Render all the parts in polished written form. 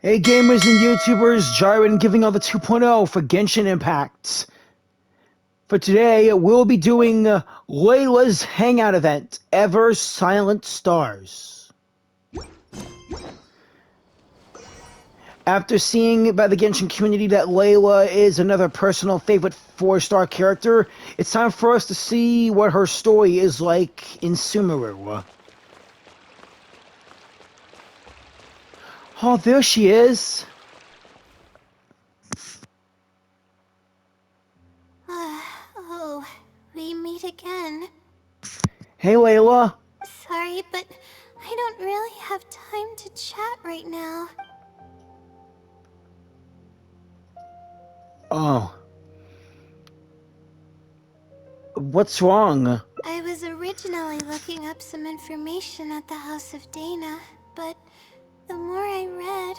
Hey gamers and YouTubers, Jaren giving all the 2.0 for Genshin Impact. For today, we'll be doing Layla's Hangout event, Ever Silent Stars. After seeing by the Genshin community that Layla is another personal favorite 4-star character, it's time for us to see what her story is like in Sumeru. Oh, there she is. Oh, we meet again. Hey Layla. Sorry, but I don't really have time to chat right now. Oh. What's wrong? I was originally looking up some information at the House of Dana, but the more I read,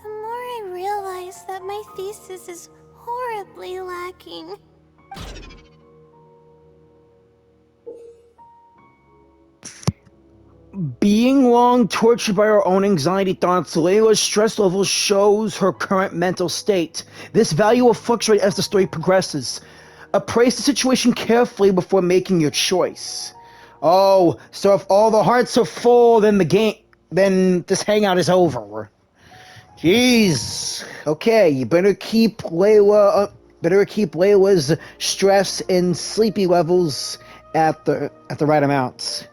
the more I realized that my thesis is horribly lacking. Being long tortured by her own anxiety thoughts, Layla's stress level shows her current mental state. This value will fluctuate as the story progresses. Appraise the situation carefully before making your choice. Oh, so if all the hearts are full, then then this hangout is over. Jeez. Okay, you better keep Layla's stress and sleepy levels at the right amounts.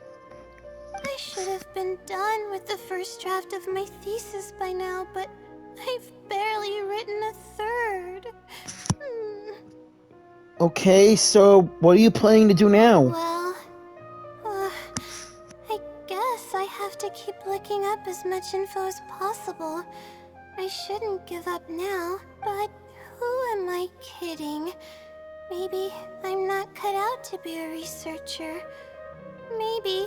I should have been done with the first draft of my thesis by now, but I've barely written a third. Okay, so what are you planning to do now? Well, I guess I have to keep looking up as much info as possible. I shouldn't give up now, but who am I kidding? Maybe I'm not cut out to be a researcher. Maybe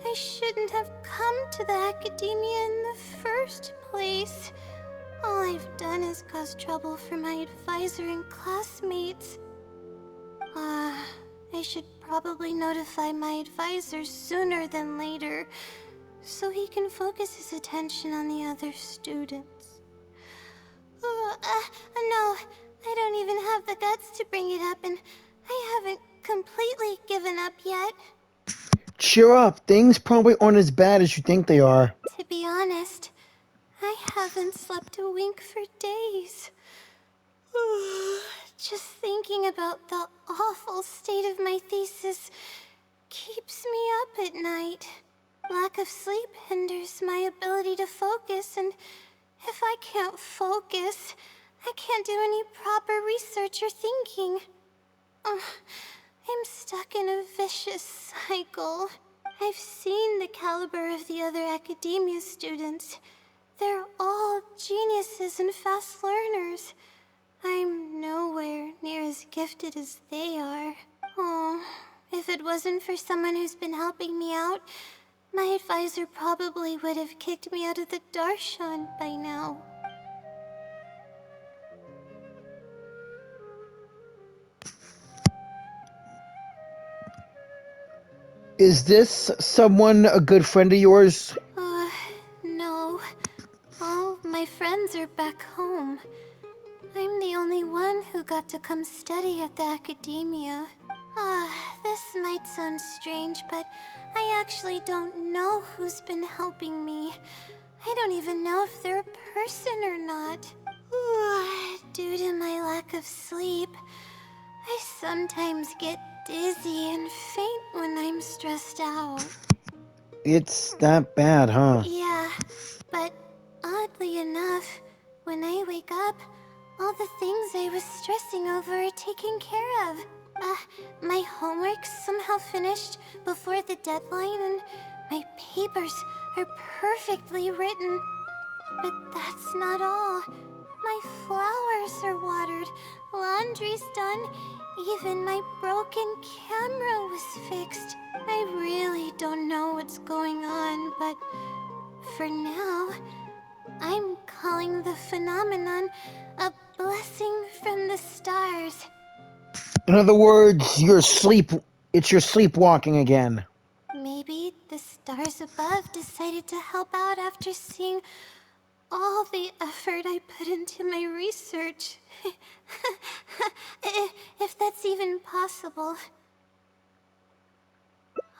I shouldn't have come to the academia in the first place. All I've done is cause trouble for my advisor and classmates. I should probably notify my advisor sooner than later, so he can focus his attention on the other students. No, I don't even have the guts to bring it up, and I haven't completely given up yet. Cheer up, things probably aren't as bad as you think they are. To be honest, I haven't slept a wink for days. Just thinking about the awful state of my thesis keeps me up at night. Lack of sleep hinders my ability to focus, and if I can't focus, I can't do any proper research or thinking. I'm stuck in a vicious cycle. I've seen the caliber of the other academia students. They're all geniuses and fast learners. I'm nowhere near as gifted as they are. Oh, if it wasn't for someone who's been helping me out, my advisor probably would have kicked me out of the Darshan by now. Is this someone a good friend of yours? No. All my friends are back home. I'm the only one who got to come study at the academia. This might sound strange, but I actually don't know who's been helping me. I don't even know if they're a person or not. Due to my lack of sleep, I sometimes get dizzy and faint when I'm stressed out. It's that bad, huh? Yeah, but oddly enough, when I wake up, all the things I was stressing over are taken care of. My homework's somehow finished before the deadline, and my papers are perfectly written. But that's not all. My flowers are watered, laundry's done, even my broken camera was fixed. I really don't know what's going on, but for now, I'm calling the phenomenon a blessing from the stars. In other words, it's your sleepwalking again. Maybe the stars above decided to help out after seeing all the effort I put into my research. If that's even possible.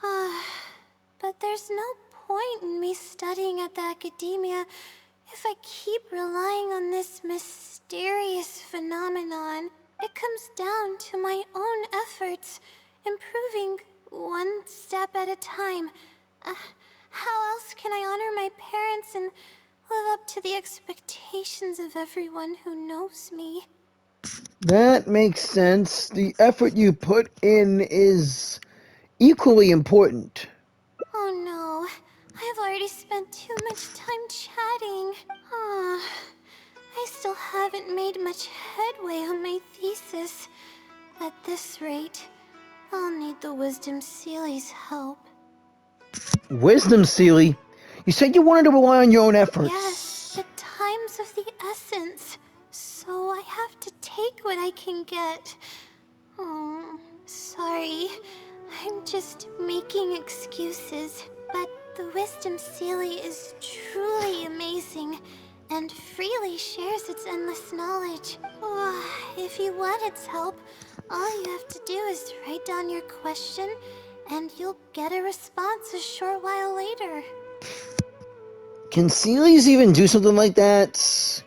But there's no point in me studying at the academia if I keep relying on this mysterious phenomenon. It comes down to my own efforts, improving one step at a time. How else can I honor my parents and live up to the expectations of everyone who knows me? That makes sense. The effort you put in is equally important. Oh no, I've already spent too much time chatting. I still haven't made much headway on my thesis. At this rate, I'll need the Wisdom Sealy's help. Wisdom, Seely. You said you wanted to rely on your own efforts. Yes, but time's of the essence. So I have to take what I can get. Oh, sorry. I'm just making excuses. But the Wisdom Sealy is truly amazing and freely shares its endless knowledge. If you want its help, all you have to do is write down your question and you'll get a response a short while later. Can Seelys even do something like that?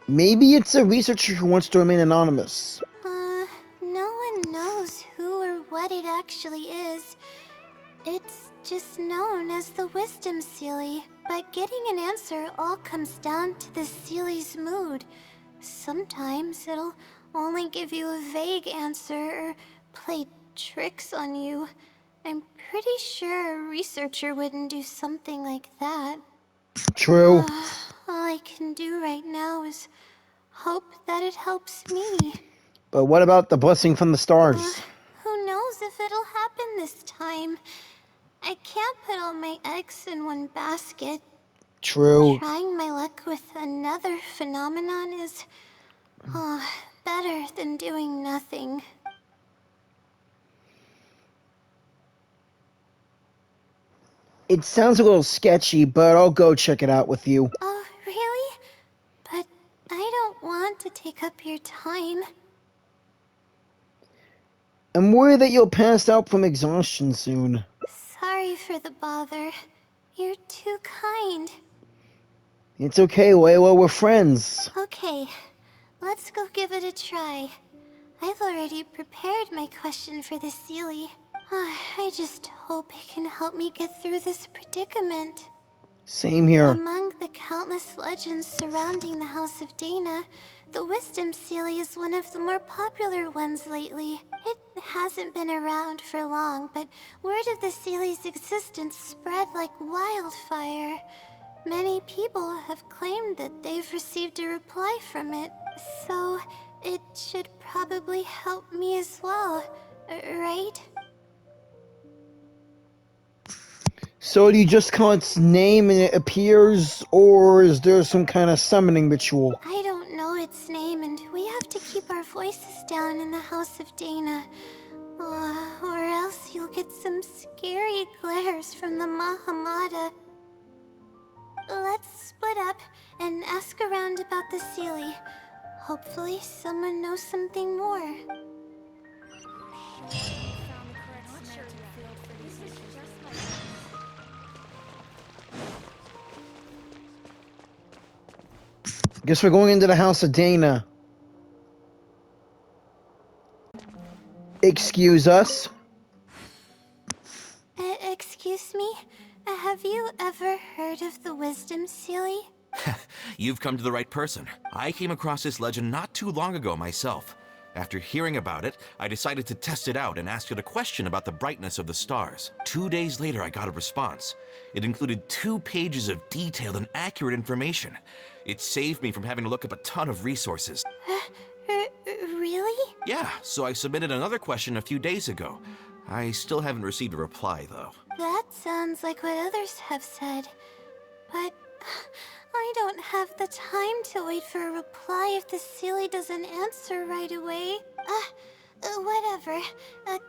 Maybe it's a researcher who wants to remain anonymous. No one knows who or what it actually is. It's just known as the Wisdom Sealy. But getting an answer all comes down to the Sealy's mood. Sometimes it'll only give you a vague answer or play tricks on you. I'm pretty sure a researcher wouldn't do something like that. True. All I can do right now is hope that it helps me. But what about the blessing from the stars? Who knows if it'll happen this time? I can't put all my eggs in one basket. True. Trying my luck with another phenomenon is better than doing nothing. It sounds a little sketchy, but I'll go check it out with you. Oh, really? But I don't want to take up your time. I'm worried that you'll pass out from exhaustion soon. Sorry for the bother. You're too kind. It's okay, Layla, we're friends. Okay, let's go give it a try. I've already prepared my question for the Sealy. I just hope it can help me get through this predicament. Same here. Among the countless legends surrounding the House of Dana, the Wisdom Sealy is one of the more popular ones lately. It hasn't been around for long, but word of the Sealy's existence spread like wildfire. Many people have claimed that they've received a reply from it, so it should probably help me as well, right? So do you just call its name and it appears, or is there some kind of summoning ritual? I don't know its name, and we have to keep our voices down in the House of Dana. Or else you'll get some scary glares from the Mahamada. Let's split up and ask around about the Sealy. Hopefully someone knows something more. Guess we're going into the House of Dana. Excuse us? Excuse me? Have you ever heard of the Wisdom Sealy? You've come to the right person. I came across this legend not too long ago myself. After hearing about it, I decided to test it out and asked it a question about the brightness of the stars. 2 days later, I got a response. It included 2 pages of detailed and accurate information. It saved me from having to look up a ton of resources. Really? Yeah, so I submitted another question a few days ago. I still haven't received a reply, though. That sounds like what others have said. But I don't have the time to wait for a reply if the Sealy doesn't answer right away. Whatever.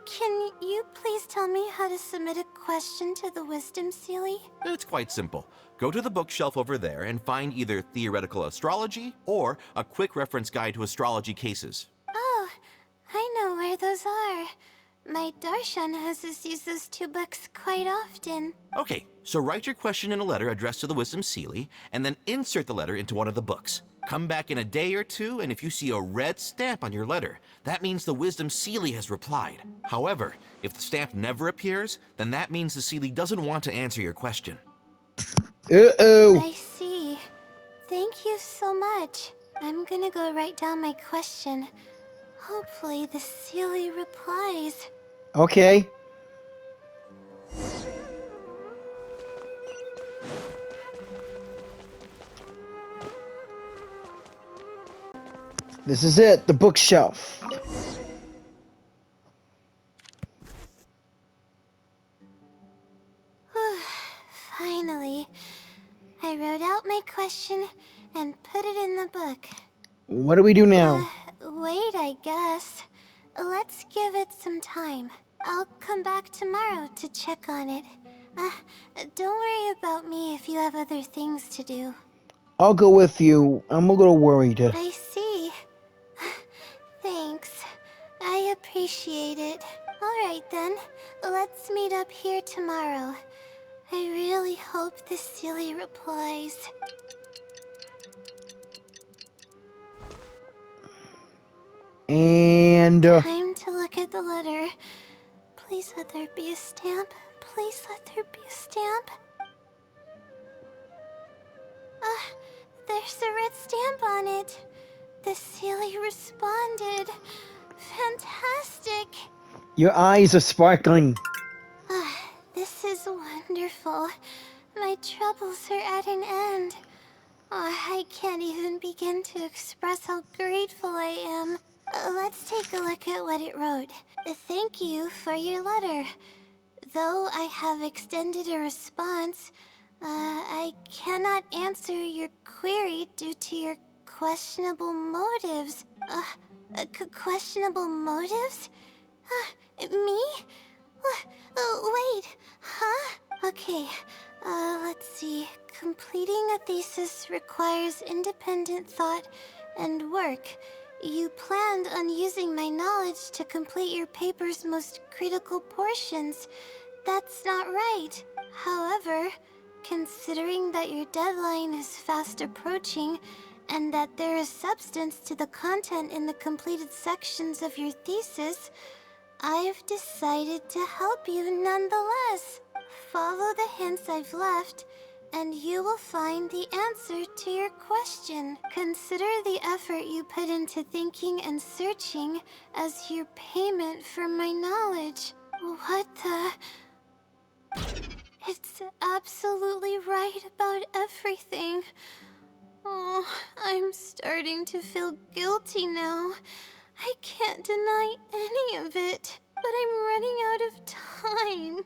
Can you please tell me how to submit a question to the Wisdom Sealy? It's quite simple. Go to the bookshelf over there and find either Theoretical Astrology or a quick reference guide to astrology cases. Oh, I know where those are. My Darshan has us use those two books quite often. Okay, so write your question in a letter addressed to the Wisdom Sealy, and then insert the letter into one of the books. Come back in a day or two, and if you see a red stamp on your letter, that means the Wisdom Sealy has replied. However, if the stamp never appears, then that means the Sealy doesn't want to answer your question. Uh-oh. I see. Thank you so much. I'm gonna go write down my question. Hopefully the Sealy replies. Okay. This is it, the bookshelf. Finally. I wrote out my question and put it in the book. What do we do now? Wait, I guess. Let's give it some time. I'll come back tomorrow to check on it. Don't worry about me if you have other things to do. I'll go with you. I'm a little worried. I see. Thanks. I appreciate it. Alright then, let's meet up here tomorrow. I really hope the Sealy replies. And Time to look at the letter. Please let there be a stamp. Please let there be a stamp. There's a red stamp on it. The Sealy responded. Fantastic. your eyes are sparkling. This is wonderful. My troubles are at an end. I can't even begin to express how grateful I am. Let's take a look at what it wrote. Thank you for your letter. Though I have extended a response, I cannot answer your query due to your questionable motives. Questionable motives? Me? Wait, huh? Okay, let's see. Completing a thesis requires independent thought and work. You planned on using my knowledge to complete your paper's most critical portions. That's not right. However, considering that your deadline is fast approaching, and that there is substance to the content in the completed sections of your thesis, I've decided to help you nonetheless. Follow the hints I've left, and you will find the answer to your question. Consider the effort you put into thinking and searching as your payment for my knowledge. What the... It's absolutely right about everything. Oh, I'm starting to feel guilty now. I can't deny any of it, but I'm running out of time.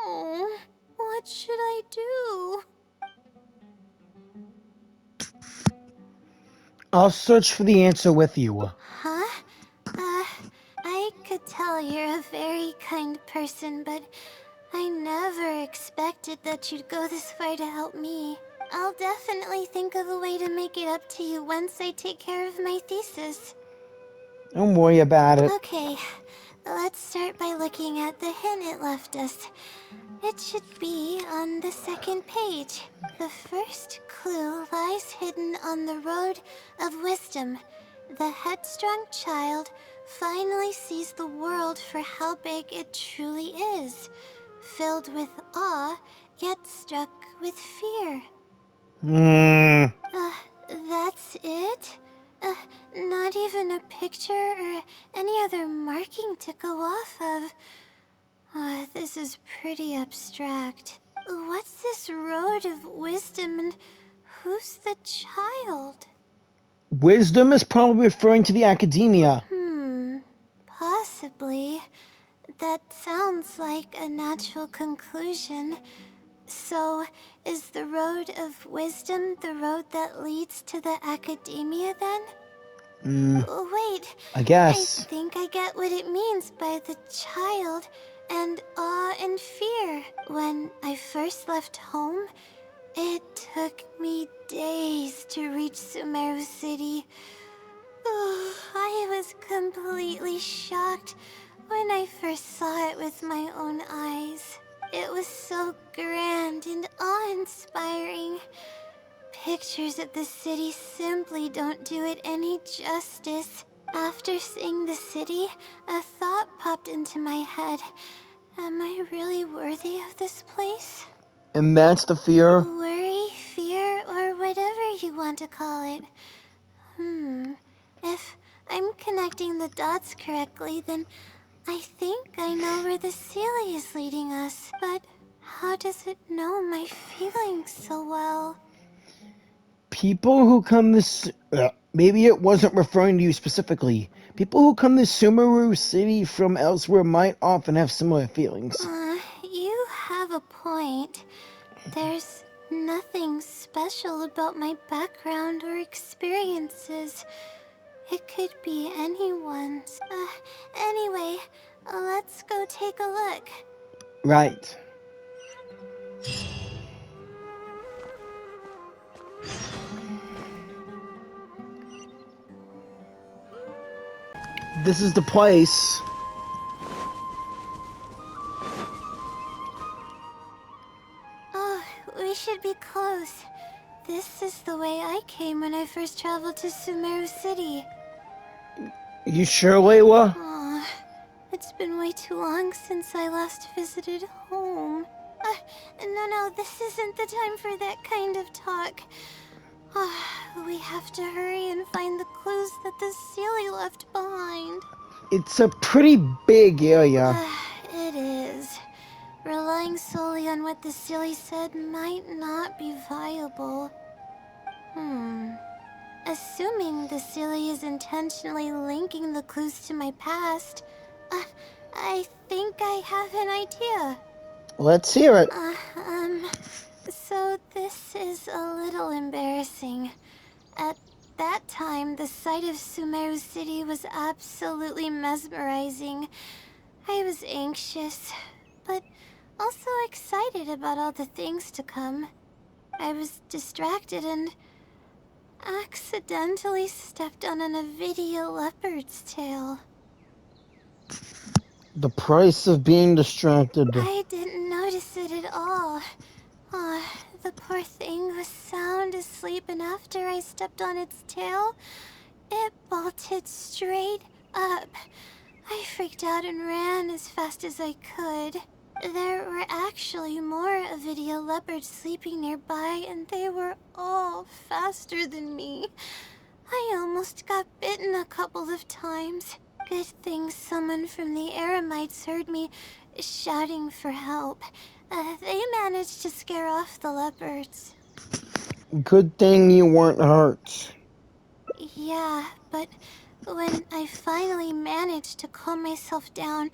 Oh, what should I do? I'll search for the answer with you. Huh? I could tell you're a very kind person, but I never expected that you'd go this far to help me. I'll definitely think of a way to make it up to you once I take care of my thesis. Don't worry about it. Okay, let's start by looking at the hint it left us. It should be on the second page. The first clue lies hidden on the road of wisdom. The headstrong child finally sees the world for how big it truly is, filled with awe, yet struck with fear. That's it? Not even a picture or any other marking to go off of. This is pretty abstract. What's this road of wisdom and who's the child? Wisdom is probably referring to the academia. Possibly. That sounds like a natural conclusion. So, is the road of wisdom the road that leads to the academia then? Wait, I I guess. think I get what it means by the child and awe and fear. When I first left home, it took me days to reach Sumeru City. I was completely shocked when I first saw it with my own eyes. It was so grand and awe-inspiring. Pictures of the city simply don't do it any justice. After seeing the city, a thought popped into my head. Am I really worthy of this place? And that's the fear? Worry, fear, or whatever you want to call it. If I'm connecting the dots correctly, then I think I know where the Sealy is leading us. But how does it know my feelings so well? People who come this... maybe it wasn't referring to you specifically. People who come to Sumeru City from elsewhere might often have similar feelings. You have a point. There's nothing special about my background or experiences. It could be anyone's. Anyway, let's go take a look. Right. This is the place. Oh, we should be close. This is the way I came when I first traveled to Sumeru City. You sure, Layla? Aw, it's been way too long since I last visited home. No, this isn't the time for that kind of talk. We have to hurry and find the clues that the Sealy left behind. It's a pretty big area. It is. Relying solely on what the Sealy said might not be viable. Assuming the Sealy is intentionally linking the clues to my past, I think I have an idea. Let's hear it. So this is a little embarrassing. At that time, the sight of Sumeru City was absolutely mesmerizing. I was anxious, but also excited about all the things to come. I was distracted and accidentally stepped on an Avidia leopard's tail. The price of being distracted. I didn't notice it at all. The poor thing was sound asleep, and after I stepped on its tail, it bolted straight up. I freaked out and ran as fast as I could. There were actually more Avidia leopards sleeping nearby, and they were all faster than me. I almost got bitten a couple of times. Good thing someone from the Eremites heard me shouting for help. They managed to scare off the leopards. Good thing you weren't hurt. Yeah, but when I finally managed to calm myself down,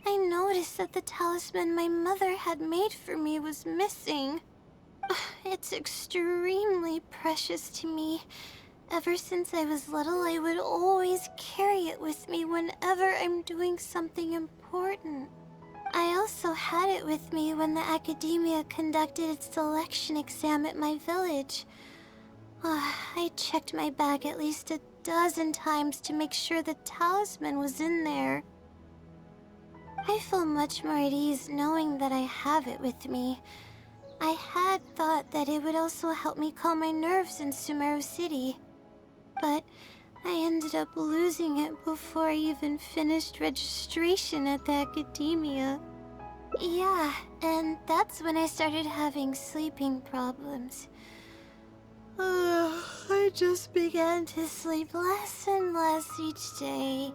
I noticed that the talisman my mother had made for me was missing. It's extremely precious to me. Ever since I was little, I would always carry it with me whenever I'm doing something important. I also had it with me when the academia conducted its selection exam at my village. I checked my bag at least a dozen times to make sure the talisman was in there. I feel much more at ease knowing that I have it with me. I had thought that it would also help me calm my nerves in Sumeru City, but I ended up losing it before I even finished registration at the academia. Yeah, and that's when I started having sleeping problems. I just began to sleep less and less each day.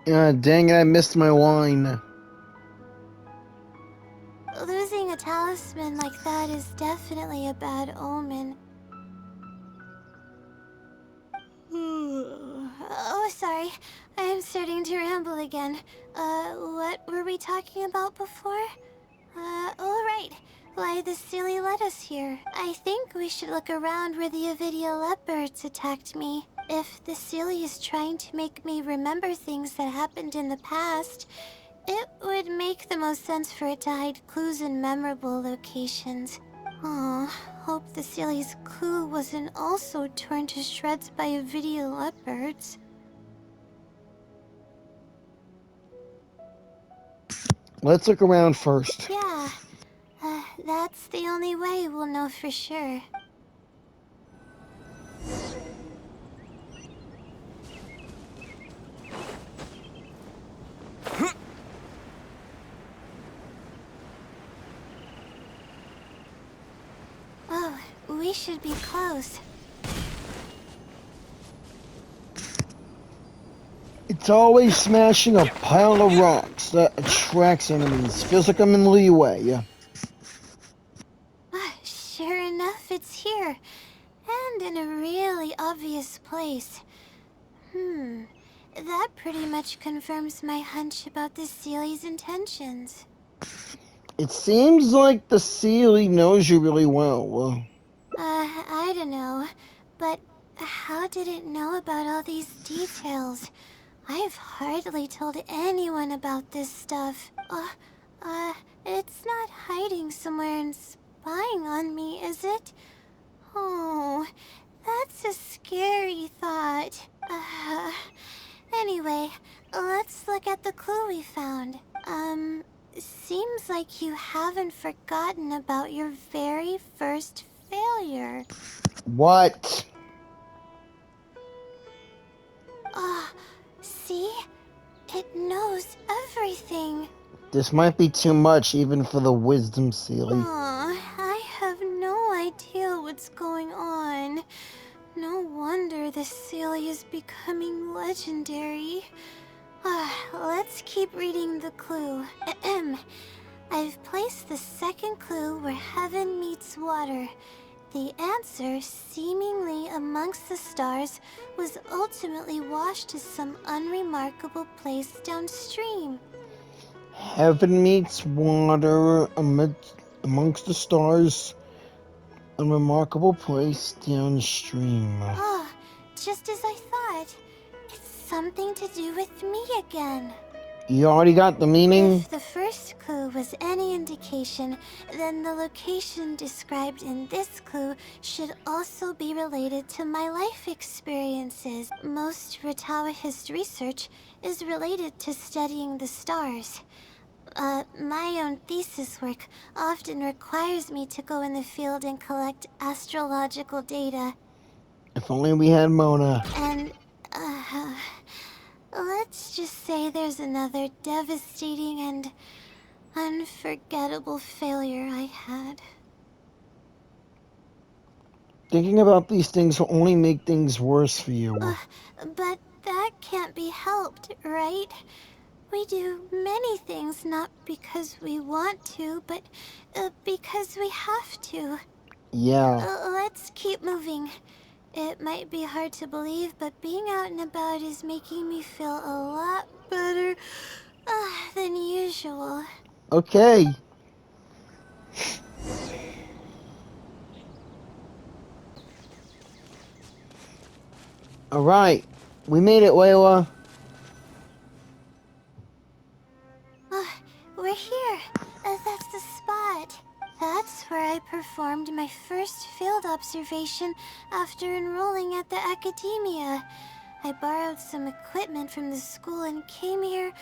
Dang it, I missed my wine. Losing a talisman like that is definitely a bad omen. Oh, sorry. I'm starting to ramble again. What were we talking about before? Oh, right. Why the Sealy led us here. I think we should look around where the Avidia leopards attacked me. If the Sealy is trying to make me remember things that happened in the past, it would make the most sense for it to hide clues in memorable locations. Oh, hope the Sealy's clue wasn't also torn to shreds by Avidia leopards. Let's look around first. Yeah, that's the only way we'll know for sure. Oh, we should be close. It's always smashing a pile of rocks that attracts enemies. Feels like I'm in leeway. Sure enough, it's here. And in a really obvious place. That pretty much confirms my hunch about the Sealy's intentions. It seems like the Sealy knows you really well. I don't know. But how did it know about all these details? I've hardly told anyone about this stuff. It's not hiding somewhere and spying on me, is it? Oh, that's a scary thought. Anyway, let's look at the clue we found. Seems like you haven't forgotten about your very first failure. What? See? It knows everything. This might be too much even for the Wisdom Sealy. I have no idea what's going on. No wonder the Sealy is becoming legendary. Let's keep reading the clue. I've placed the second clue where heaven meets water. The answer, seemingly amongst the stars, was ultimately washed to some unremarkable place downstream. Heaven meets water amongst the stars. A remarkable place downstream. Oh, just as I thought. It's something to do with me again. You already got the meaning? If the first clue was any indication, then the location described in this clue should also be related to my life experiences. Most Ratawa's research is related to studying the stars. My own thesis work often requires me to go in the field and collect astrological data. If only we had Mona. And, let's just say there's another devastating and unforgettable failure I had. Thinking about these things will only make things worse for you. But that can't be helped, right? We do many things not because we want to, but because we have to. Yeah. Let's keep moving. It might be hard to believe, but being out and about is making me feel a lot better than usual. Okay. Alright. We made it, Layla. We're here. That's the spot. That's where I performed my first field observation after enrolling at the academia. I borrowed some equipment from the school and came here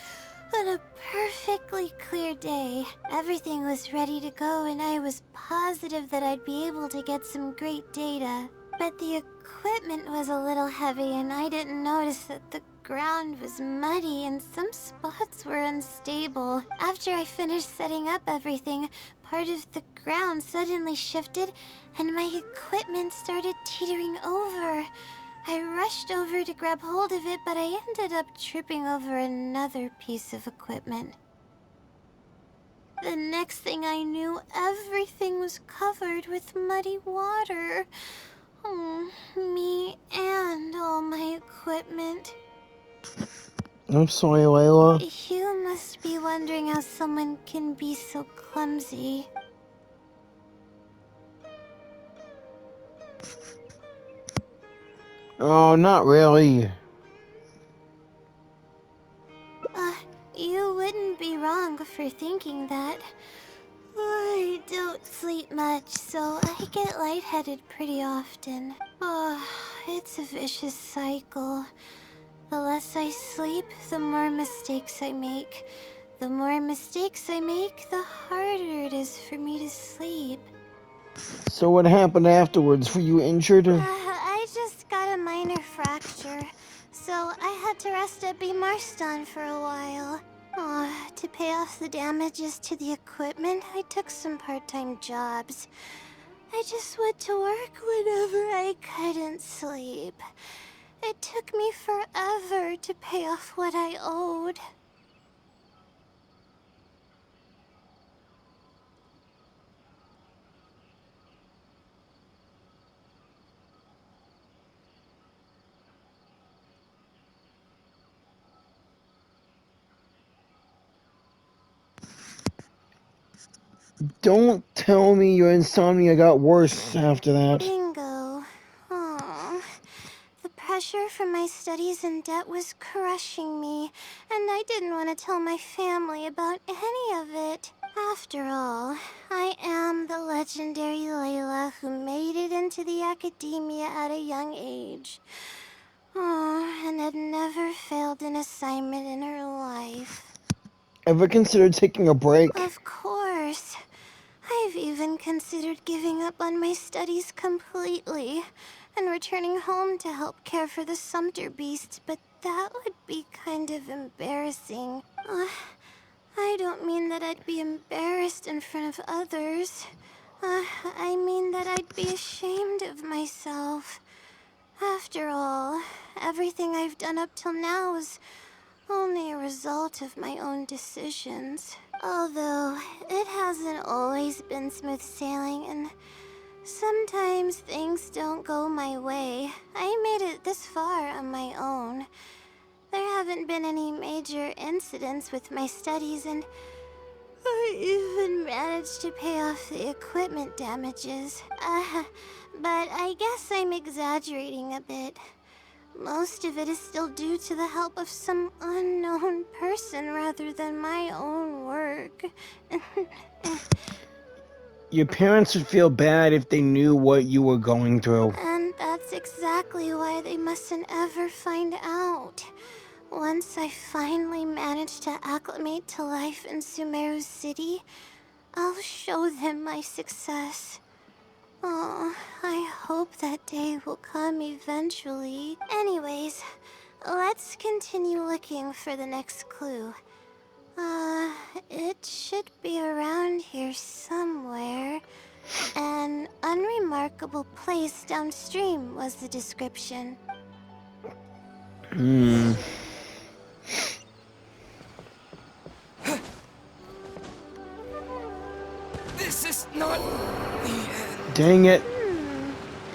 on a perfectly clear day. Everything was ready to go and I was positive that I'd be able to get some great data. But the equipment was a little heavy and I didn't notice that the ground was muddy and some spots were unstable. After I finished setting up everything, part of the ground suddenly shifted and my equipment started teetering over. I rushed over to grab hold of it, but I ended up tripping over another piece of equipment. The next thing I knew, everything was covered with muddy water. Me and all my equipment. I'm sorry, Layla. You must be wondering how someone can be so clumsy. Oh, not really. You wouldn't be wrong for thinking that. I don't sleep much, so I get lightheaded pretty often. It's a vicious cycle. The less I sleep, the more mistakes I make. The more mistakes I make, the harder it is for me to sleep. So what happened afterwards? Were you injured? I just got a minor fracture, so I had to rest at B. Marston for a while. To pay off the damages to the equipment, I took some part-time jobs. I just went to work whenever I couldn't sleep. It took me forever to pay off what I owed. Don't tell me your insomnia got worse after that. Bingo. Aw. The pressure from my studies and debt was crushing me, and I didn't want to tell my family about any of it. After all, I am the legendary Layla who made it into the academia at a young age. And had never failed an assignment in her life. Ever considered taking a break? Of course. I've even considered giving up on my studies completely and returning home to help care for the Sumter beast, but that would be kind of embarrassing. I don't mean that I'd be embarrassed in front of others. I mean that I'd be ashamed of myself. After all, everything I've done up till now is only a result of my own decisions. Although, it hasn't always been smooth sailing, and sometimes things don't go my way. I made it this far on my own. There haven't been any major incidents with my studies, and I even managed to pay off the equipment damages. But I guess I'm exaggerating a bit. Most of it is still due to the help of some unknown person rather than my own work. Your parents would feel bad if they knew what you were going through. And that's exactly why they mustn't ever find out. Once I finally manage to acclimate to life in Sumeru City, I'll show them my success. Oh, I hope that day will come eventually. Anyways, let's continue looking for the next clue. It should be around here somewhere. An unremarkable place downstream was the description. This is not the end. Dang it.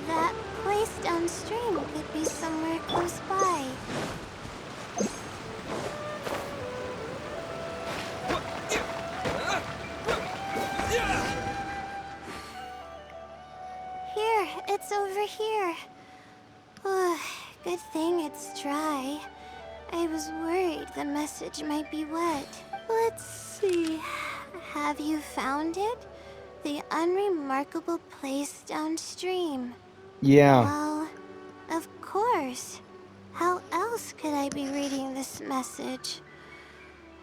That place downstream could be somewhere close by. Here, it's over here. Good thing it's dry. I was worried the message might be wet. Let's see. Have you found it? The unremarkable place downstream. Yeah. Well, of course. How else could I be reading this message?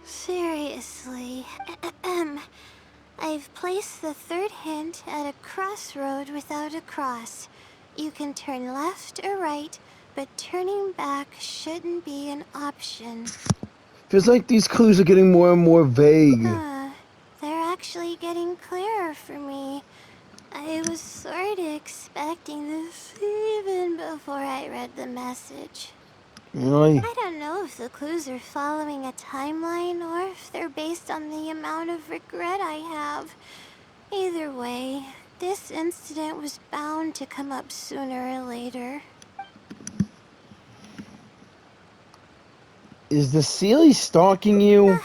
Seriously. I've placed the third hint at a crossroad without a cross. You can turn left or right, but turning back shouldn't be an option. Feels like these clues are getting more and more vague. They're actually getting clearer for me. I was sort of expecting this even before I read the message. Really? I don't know if the clues are following a timeline or if they're based on the amount of regret I have. Either way, this incident was bound to come up sooner or later. Is the Sealy stalking you?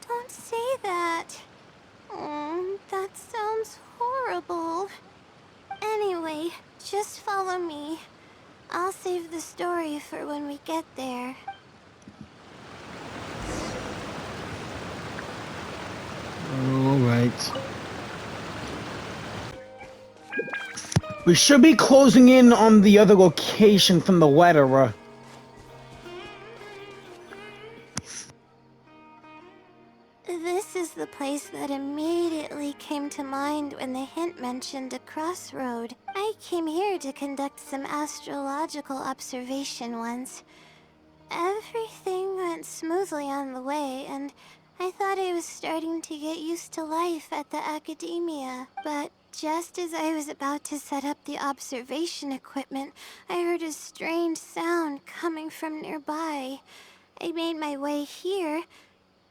Don't say that. That sounds horrible. Anyway, just follow me. save the story for when we get there. Alright. We should be closing in on the other location from the letter. This is the place that immediately came to mind when the hint mentioned a crossroad. I came here to conduct some astrological observation once. Everything went smoothly on the way, and I thought I was starting to get used to life at the academia. But just as I was about to set up the observation equipment, I heard a strange sound coming from nearby. I made my way here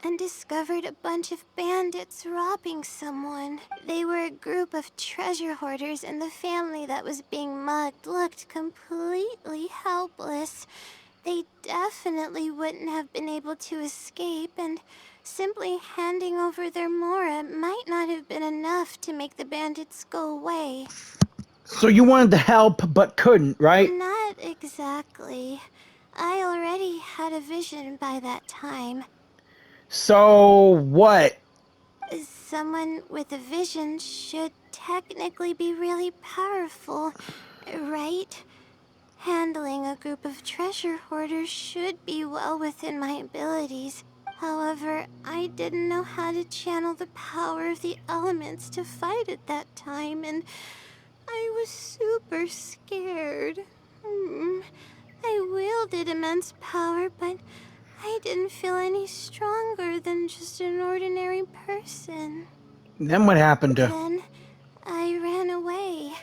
and discovered a bunch of bandits robbing someone. They were a group of treasure hoarders, and the family that was being mugged looked completely helpless. They definitely wouldn't have been able to escape, and simply handing over their Mora might not have been enough to make the bandits go away. So you wanted to help, but couldn't, right? Not exactly. I already had a vision by that time. So what? Someone with a vision should technically be really powerful, right? Handling a group of treasure hoarders should be well within my abilities. However, I didn't know how to channel the power of the elements to fight at that time, and I was super scared. I wielded immense power, but I didn't feel any stronger than just an ordinary person. Then what happened to... Then I ran away.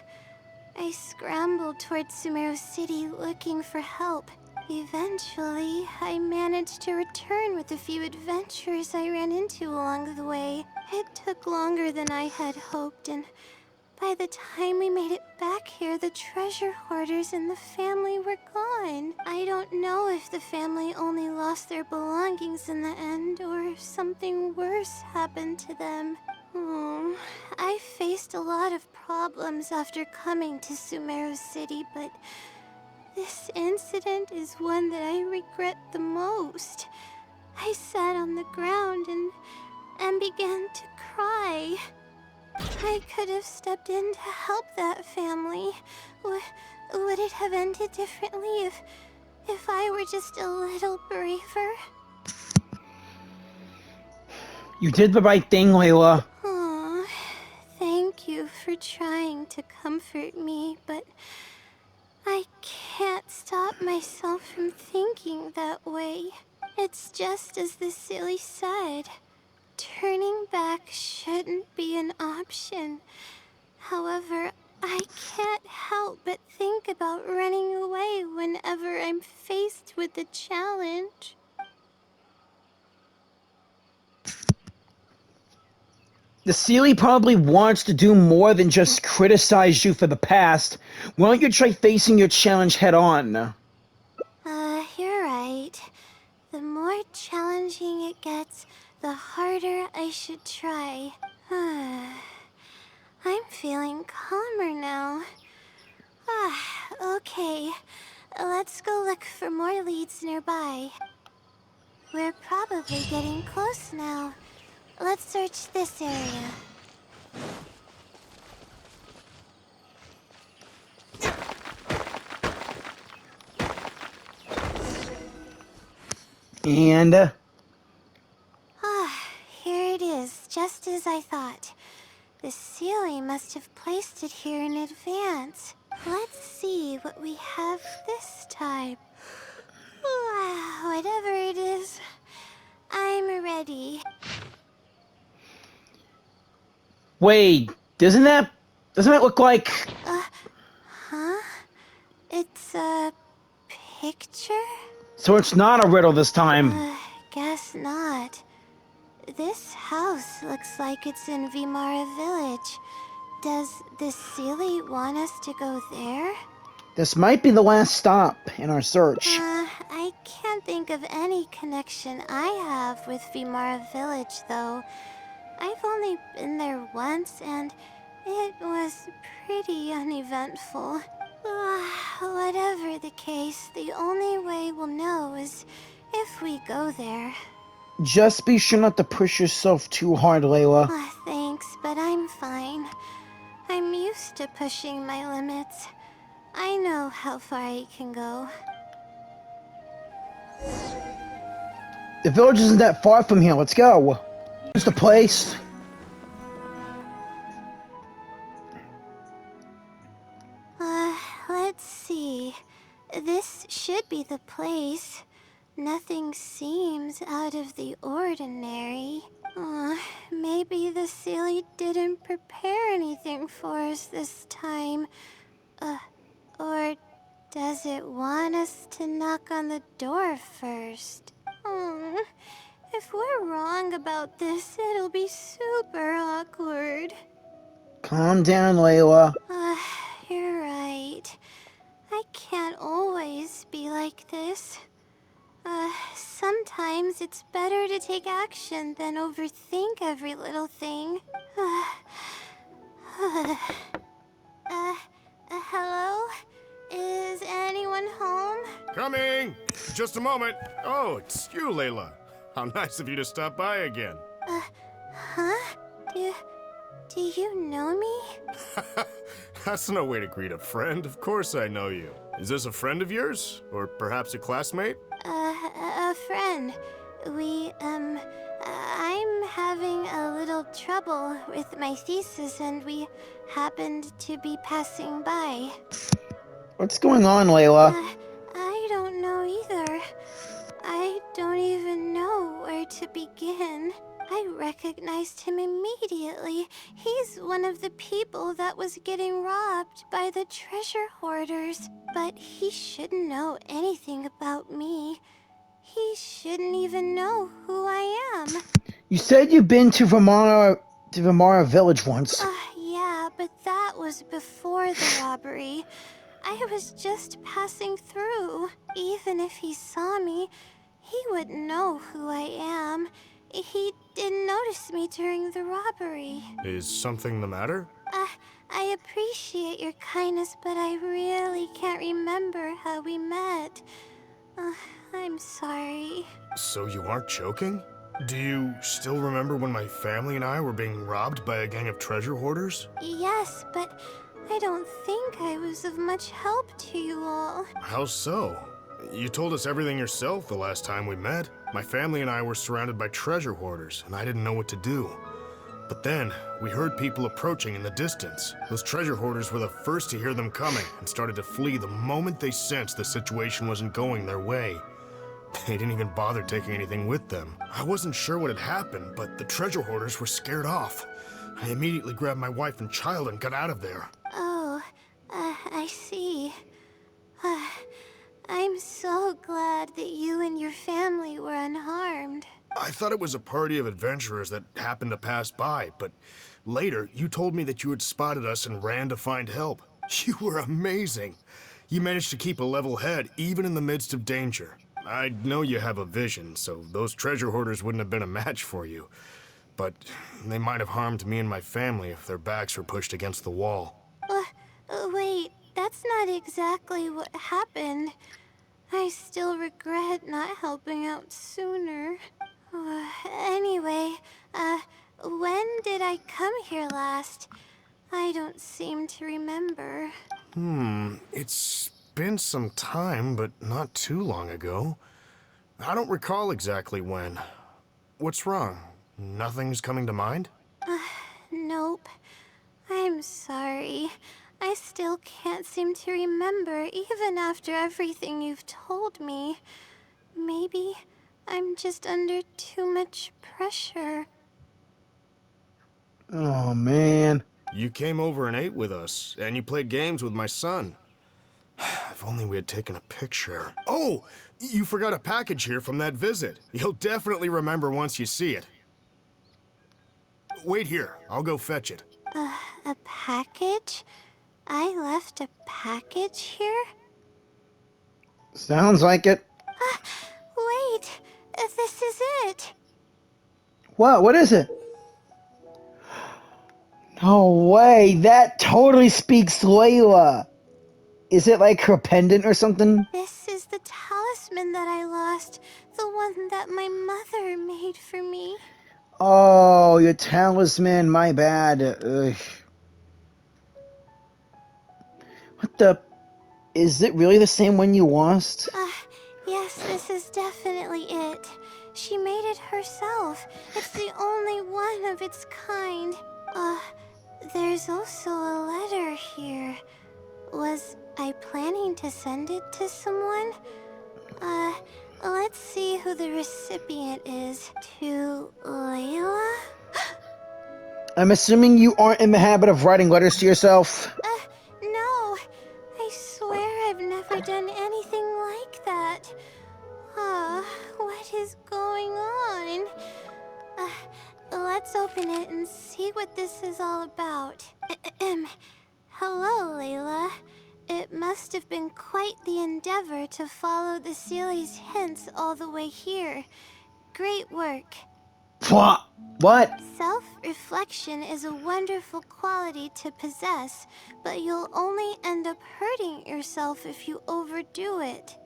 I scrambled towards Sumeru City looking for help. Eventually, I managed to return with a few adventures I ran into along the way. It took longer than I had hoped, and by the time we made it back here, the treasure hoarders and the family were gone. I don't know if the family only lost their belongings in the end, or if something worse happened to them. I faced a lot of problems after coming to Sumeru City, but this incident is one that I regret the most. I sat on the ground and began to cry. I could have stepped in to help that family. Would it have ended differently if I were just a little braver? You did the right thing, Layla. Aw, thank you for trying to comfort me, but I can't stop myself from thinking that way. It's just as the silly said. Turning back shouldn't be an option. However, I can't help but think about running away whenever I'm faced with a challenge. The Sealy probably wants to do more than just criticize you for the past. Why don't you try facing your challenge head on? You're right. The more challenging it gets, the harder I should try. I'm feeling calmer now. Okay. Let's go look for more leads nearby. We're probably getting close now. Let's search this area. And... Here it is, just as I thought. The Sealy must have placed it here in advance. Let's see what we have this time. Whatever it is, I'm ready. Wait, doesn't that look like... Huh? It's a picture? So it's not a riddle this time. Guess not. This house looks like it's in Vimara Village. Does the Sealy want us to go there? This might be the last stop in our search. I can't think of any connection I have with Vimara Village, though. I've only been there once, and it was pretty uneventful. Whatever the case, the only way we'll know is if we go there. Just be sure not to push yourself too hard, Layla. Thanks, but I'm fine. I'm used to pushing my limits. I know how far I can go. The village isn't that far from here. Let's go. It's the place. Let's see. This should be the place. Nothing seems out of the ordinary. Maybe the Silly didn't prepare anything for us this time. Or does it want us to knock on the door first? If we're wrong about this, it'll be super awkward. Calm down, Layla. You're right. I can't always be like this. Sometimes it's better to take action than overthink every little thing. Hello? Is anyone home? Coming! Just a moment. Oh, it's you, Layla. How nice of you to stop by again. Huh? Do you know me? That's no way to greet a friend. Of course I know you. Is this a friend of yours? Or perhaps a classmate? A friend. I'm having a little trouble with my thesis and we happened to be passing by. What's going on, Layla? I don't know either. I don't even know where to begin. I recognized him immediately. He's one of the people that was getting robbed by the treasure hoarders. But he shouldn't know anything about me. He shouldn't even know who I am. You said you've been to Vamara Village once. Yeah, but that was before the robbery. I was just passing through. Even if he saw me, he wouldn't know who I am. He didn't notice me during the robbery. Is something the matter? I appreciate your kindness, but I really can't remember how we met. I'm sorry. So you aren't joking? Do you still remember when my family and I were being robbed by a gang of treasure hoarders? Yes, but I don't think I was of much help to you all. How so? You told us everything yourself the last time we met. My family and I were surrounded by treasure hoarders, and I didn't know what to do. But then, we heard people approaching in the distance. Those treasure hoarders were the first to hear them coming, and started to flee the moment they sensed the situation wasn't going their way. They didn't even bother taking anything with them. I wasn't sure what had happened, but the treasure hoarders were scared off. I immediately grabbed my wife and child and got out of there. Oh, I see. I'm so glad that you and your family were unharmed. I thought it was a party of adventurers that happened to pass by, but later you told me that you had spotted us and ran to find help. You were amazing. You managed to keep a level head even in the midst of danger. I know you have a vision, so those treasure hoarders wouldn't have been a match for you. But they might have harmed me and my family if their backs were pushed against the wall. Wait, that's not exactly what happened. I still regret not helping out sooner. Anyway, when did I come here last? I don't seem to remember. It's been some time, but not too long ago. I don't recall exactly when. What's wrong? Nothing's coming to mind? Nope. I'm sorry. I still can't seem to remember, even after everything you've told me. Maybe I'm just under too much pressure. Oh, man. You came over and ate with us, and you played games with my son. If only we had taken a picture. Oh, you forgot a package here from that visit. You'll definitely remember once you see it. Wait here, I'll go fetch it. A package? I left a package here? Sounds like it. Wait, this is it. What? What is it? No way. That totally speaks Layla. Is it like her pendant or something? This is the talisman that I lost, the one that my mother made for me. Oh, your talisman, my bad. Ugh. What the? Is it really the same one you lost? Yes, this is definitely it. She made it herself. It's the only one of its kind. There's also a letter here. Was I planning to send it to someone? Let's see who the recipient is. To Layla? I'm assuming you aren't in the habit of writing letters to yourself. No. I swear I've never done anything like that. What is going on? Let's open it and see what this is all about. Hello, Layla. It must have been quite the endeavor to follow the Sealy's hints all the way here. Great work. What? Self-reflection is a wonderful quality to possess, but you'll only end up hurting yourself if you overdo it.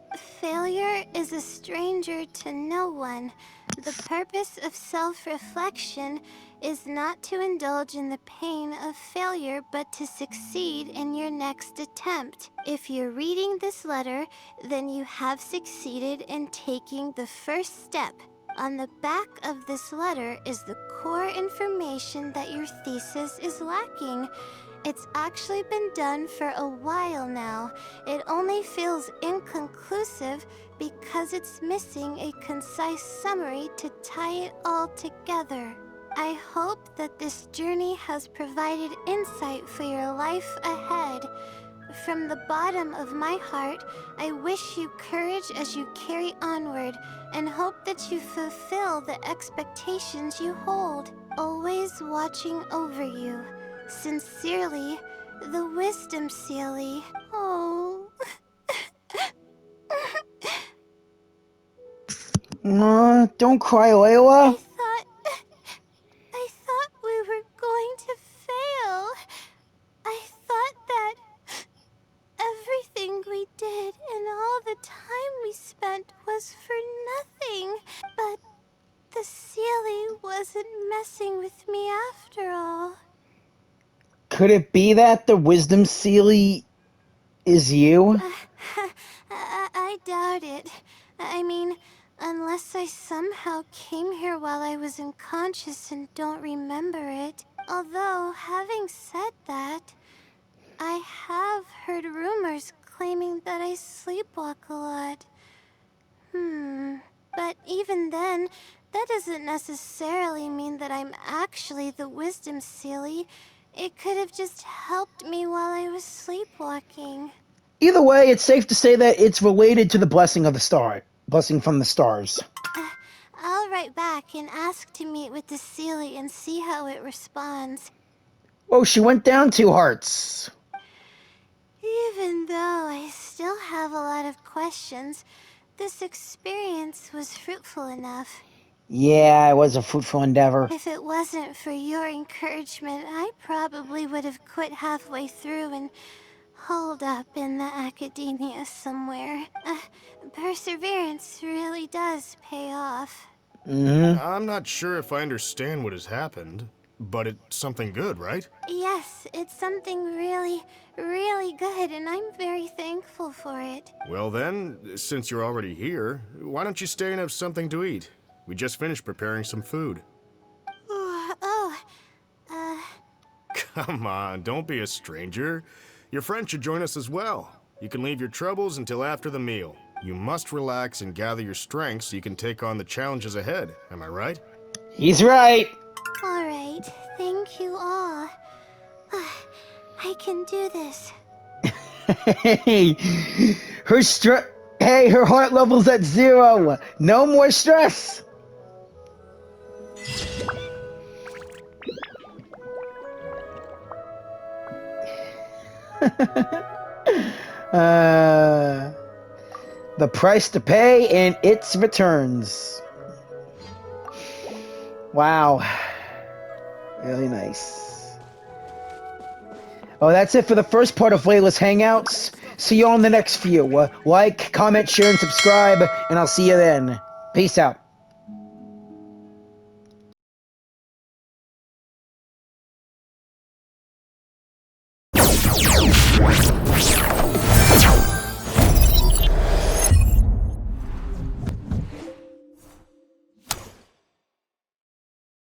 Failure is a stranger to no one. The purpose of self-reflection is not to indulge in the pain of failure, but to succeed in your next attempt. If you're reading this letter, then you have succeeded in taking the first step. On the back of this letter is the core information that your thesis is lacking. It's actually been done for a while now. It only feels inconclusive because it's missing a concise summary to tie it all together. I hope that this journey has provided insight for your life ahead. From the bottom of my heart, I wish you courage as you carry onward, and hope that you fulfill the expectations you hold, always watching over you. Sincerely, the Wisdom Sealy. Oh. Don't cry, Layla. I thought we were going to fail. I thought that everything we did and all the time we spent was for nothing. But the Sealy wasn't messing with me after all. Could it be that the Wisdom Sealy is you? I doubt it. I mean, unless I somehow came here while I was unconscious and don't remember it. Although, having said that, I have heard rumors claiming that I sleepwalk a lot. But even then, that doesn't necessarily mean that I'm actually the Wisdom Sealy. It could have just helped me while I was sleepwalking. Either way, it's safe to say that it's related to the blessing of the star. Blessing from the stars. I'll write back and ask to meet with the Sealy and see how it responds. Oh, she went down 2 hearts. Even though I still have a lot of questions, this experience was fruitful enough. Yeah, it was a fruitful endeavor. If it wasn't for your encouragement, I probably would have quit halfway through and holed up in the academia somewhere. Perseverance really does pay off. I'm not sure if I understand what has happened, but it's something good, right? Yes, it's something really, really good, and I'm very thankful for it. Well then, since you're already here, why don't you stay and have something to eat? We just finished preparing some food. Come on, don't be a stranger. Your friend should join us as well. You can leave your troubles until after the meal. You must relax and gather your strength so you can take on the challenges ahead. Am I right? He's right. All right, thank you all. I can do this. Hey, her heart level's at 0. No more stress. The price to pay and its returns. Wow. Really nice. Oh, that's it for the first part of Layla's Hangouts. See you on the next few. Like, comment, share, and subscribe, and I'll see you then. Peace out.